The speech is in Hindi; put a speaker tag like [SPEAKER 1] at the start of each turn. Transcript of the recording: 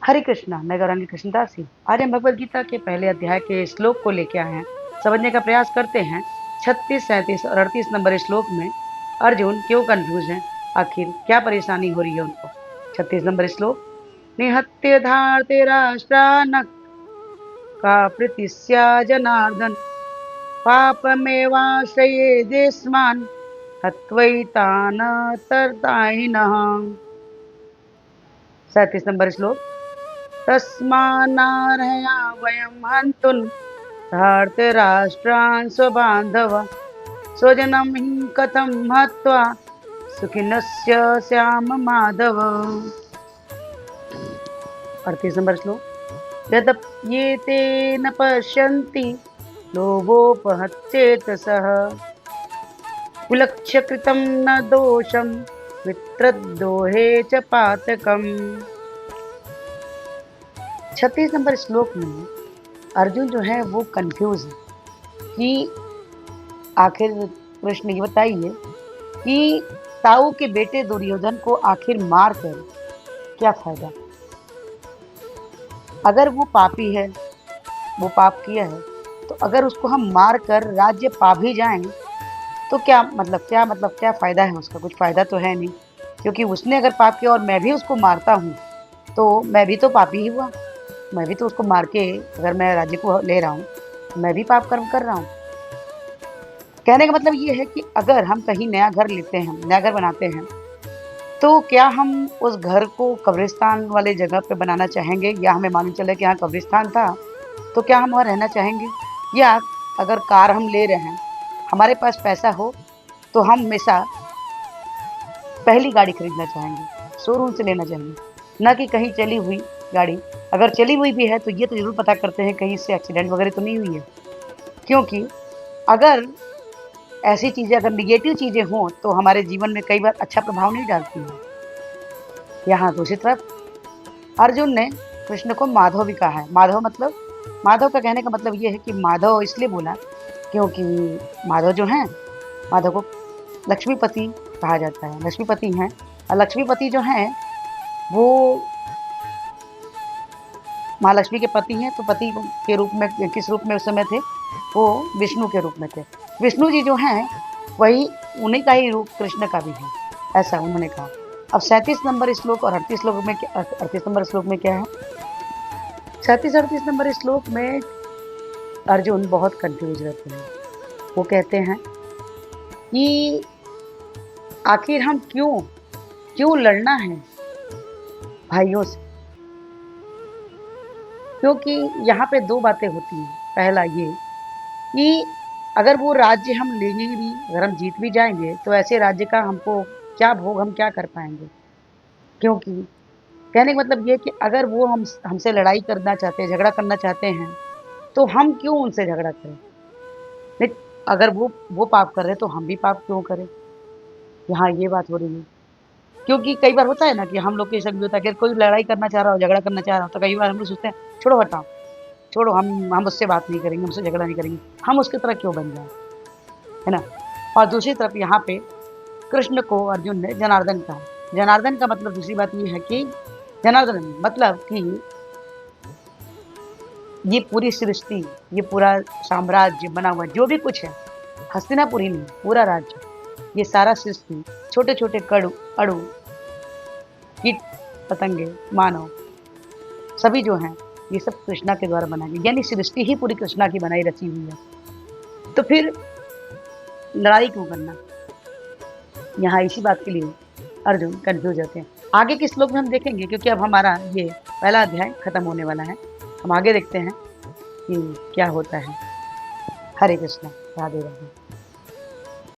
[SPEAKER 1] हरे कृष्णा, मैं गौरांगी कृष्णदास ही। आज हम भगवद गीता के पहले अध्याय के श्लोक को लेके आए हैं, समझने का प्रयास करते हैं। 36, 37 और 38 नंबर श्लोक में अर्जुन क्यों कंफ्यूज हैं, आखिर क्या परेशानी हो रही है उनको। 36 नंबर श्लोक, निहत्य धार्तराष्ट्रान् का प्रीतिस्या जनार्दन पापमेवाश्रये देस्मान् हत्वैतान् तर्तायिनः। 37 नंबर श्लोक, तस्मान्नार्हया वयं हन्तुं धार्तराष्ट्रान् स्वबान्धवान् स्वजनं हि कथं हत्वा सुखिनः स्याम माधव। 38 नंबर श्लोक, यद्यप्येते न पश्यन्ति लोभोपहत्येतसः कुलक्ष्य कृतं न दोषं वित्रद्रोहे च पातकम्। 36 नंबर श्लोक में अर्जुन जो है वो कंफ्यूज है कि आखिर कृष्ण ये बताइए कि ताऊ के बेटे दुर्योधन को आखिर मार कर क्या फायदा। अगर वो पापी है, वो पाप किया है, तो अगर उसको हम मार कर राज्य पा भी जाएं तो क्या फायदा है उसका। कुछ फायदा तो है नहीं, क्योंकि उसने अगर पाप किया और मैं भी उसको मारता हूँ तो मैं भी तो पापी ही हुआ। मैं भी तो उसको मार के अगर मैं राज्य को ले रहा हूँ, मैं भी पाप कर्म कर रहा हूँ। कहने का मतलब ये है कि अगर हम कहीं नया घर लेते हैं, नया घर बनाते हैं, तो क्या हम उस घर को कब्रिस्तान वाले जगह पे बनाना चाहेंगे, या हमें मालूम चले कि हाँ कब्रिस्तान था तो क्या हम वहाँ रहना चाहेंगे। या अगर कार हम ले रहे हैं, हमारे पास पैसा हो तो हम हमेशा पहली गाड़ी खरीदना चाहेंगे, शोरूम से लेना चाहेंगे, ना कि कहीं चली हुई गाड़ी। अगर चली हुई भी है तो ये तो ज़रूर पता करते हैं कहीं इससे एक्सीडेंट वगैरह तो नहीं हुई है, क्योंकि अगर ऐसी चीज़ें, अगर निगेटिव चीज़ें हों तो हमारे जीवन में कई बार अच्छा प्रभाव नहीं डालती हैं। यहाँ दूसरी तरफ अर्जुन ने कृष्ण को माधव भी कहा है। माधव का कहने का मतलब ये है कि माधव इसलिए बोला क्योंकि माधव जो हैं, माधव को लक्ष्मीपति कहा जाता है, लक्ष्मीपति हैं। और लक्ष्मीपति जो हैं वो महालक्ष्मी के पति हैं, तो पति के रूप में किस रूप में उस समय थे, वो विष्णु के रूप में थे। विष्णु जी जो हैं वही, उन्हीं का ही रूप कृष्ण का भी है, ऐसा उन्होंने कहा। अब 37 नंबर श्लोक और 38 श्लोक में 38 नंबर श्लोक में क्या है। 37-38 नंबर श्लोक में अर्जुन बहुत कंफ्यूज रहते हैं। वो कहते हैं कि आखिर हम क्यों लड़ना है भाइयों से, क्योंकि यहाँ पे दो बातें होती हैं। पहला ये कि अगर वो राज्य हम लेंगे भी, अगर हम जीत भी जाएंगे, तो ऐसे राज्य का हमको क्या भोग, हम क्या कर पाएंगे। क्योंकि कहने का मतलब ये कि अगर वो हमसे लड़ाई करना चाहते हैं, झगड़ा करना चाहते हैं, तो हम क्यों उनसे झगड़ा करें। नहीं, अगर वो पाप कर रहे हैं तो हम भी पाप क्यों करें। यहाँ ये बात हो रही है, क्योंकि कई बार होता है ना कि हम लोग के संग भी होता है कि कोई लड़ाई करना चाह रहा हो, झगड़ा करना चाह रहा हो, तो कई बार हम लोग सोचते हैं छोड़ो हटाओ, छोड़ो, हम उससे बात नहीं करेंगे, हमसे झगड़ा नहीं करेंगे, हम उसकी तरह क्यों बन जाए, है ना। और दूसरी तरफ यहाँ पे कृष्ण को अर्जुन ने जनार्दन कहा। जनार्दन का मतलब दूसरी बात ये है कि जनार्दन मतलब कि ये पूरी सृष्टि, ये पूरा साम्राज्य बना हुआ जो भी कुछ है, हस्तिनापुर ही नहीं, पूरा राज्य, ये सारा सृष्टि, छोटे छोटे अणु, कीट पतंगे, मानव, सभी जो हैं ये सब कृष्णा के द्वारा बनाए गए, यानी सृष्टि ही पूरी कृष्णा की बनाई रची हुई है। तो फिर लड़ाई क्यों करना। यहाँ इसी बात के लिए अर्जुन कंफ्यूज होते हैं। आगे के श्लोक में हम देखेंगे, क्योंकि अब हमारा ये पहला अध्याय खत्म होने वाला है। हम आगे देखते हैं कि क्या होता है। हरे कृष्णा, राधे राधे।